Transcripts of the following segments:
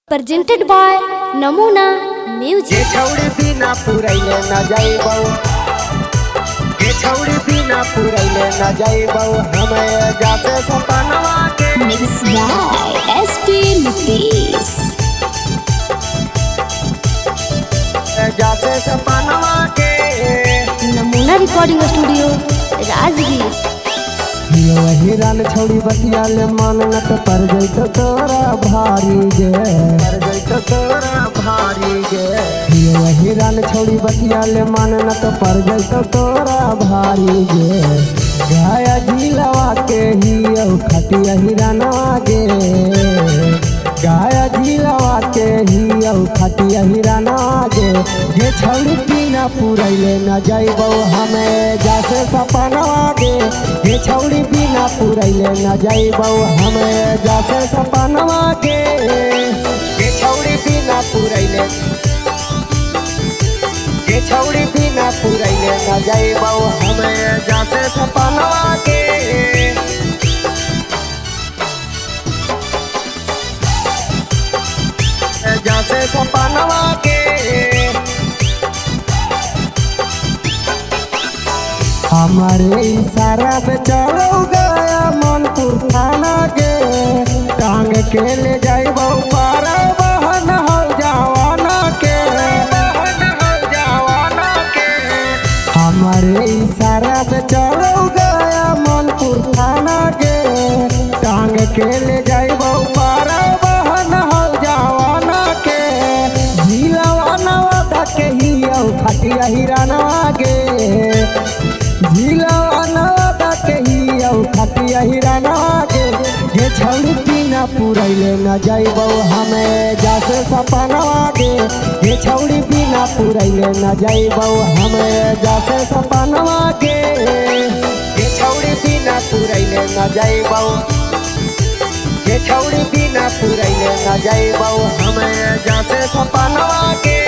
presented by Namuna Music। ये छौड़ी बिना पुरैले न जाइबौ, ये छौड़ी बिना पुरैले न जाइबौ, हमें जाते सपनवा के। Mixed by SP Nitish। जाते सपनवा के। नमूना रिकॉर्डिंग स्टूडियो राजगीर। वही रान छौड़ी बतियाले मन न तो पर जैत तोरा भारी गे, पर जैत तोरा भारी गे। वही रान छौड़ी बतियाले मन न तो पर जैत तोरा भारी गे। गाया झीलवा के ही खटिया हिरानवा गे, गाया झीलवा के ही खटिया हिरानवा गे। ये छौड़ी बिना पुरैले न जाइबौ, हमें जासे सपनवा गे। ये छौड़ी बिना पुरैले न जाइबौ, हमें जासे सपनवा गे। ये छौड़ी बिना पुरैले, ये छौड़ी बिना पुरैले न जाइबौ, हमें जासे सपनवा गे। जासे सपनवा के। हमारे इशारा पे चलो गया मनपुर थाना के, टांग के ले जाइबौ पारा बहन हो जवाना के, बहन हो जवाना के। हमारे इशारा पे चलो गया मनपुर थाना के, टांग के ले जाइबौ पारा बहन हो जवाना के। झीलवा नवा के ही खटिया हिरानवा गे, झीलवा नवा के ही खटिया हिरानवा गे। ये छौड़ी बिना पुरैले न जाइबौ, हमें जासे सपनवा गे। ये छौड़ी बिना पुरैले न जाइबौ, हमें जासे सपनवा गे। ये छौड़ी बिना पुरैले न जाइबौ, ये छौड़ी बिना पुरैले न जाइबौ, हमें जासे सपनवा के।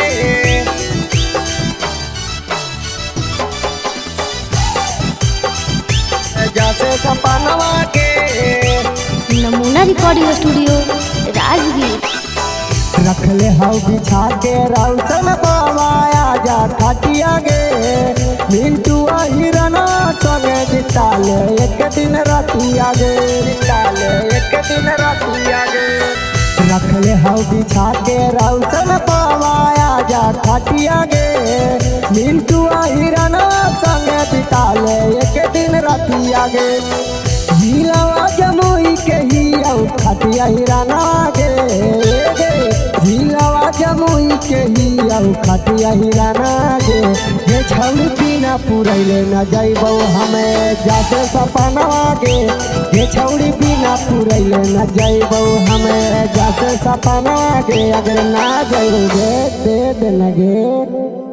जासे सपनवा के। नमूना रिकॉर्डिंग स्टूडियो राजगीर। रखले हाउ बिछा के रौशन बाबाया जा खटिया गे। मिंटुआ हिरना संगे बिताले एक दिन रातिया गे, बिताले एक दिन रातिया गे। रखले हाउ बिछा के रौशन बाबाया जा खटिया गे। मिंटुआ हिरना संगे बिताले एक दिन रातिया गे। झीलवा जमुई के ही खटिया हिराना गे, झीलवा जमुई के ही खटिया हिराना गे। ये छौड़ी बिना पुरैले न जाइबौ, हमें जासे सपनवा गे। ये छौड़ी बिना पुरैले न जाइबौ, हमें जासे सपनवा गे। अगर ना जाइबौ दे देना गे।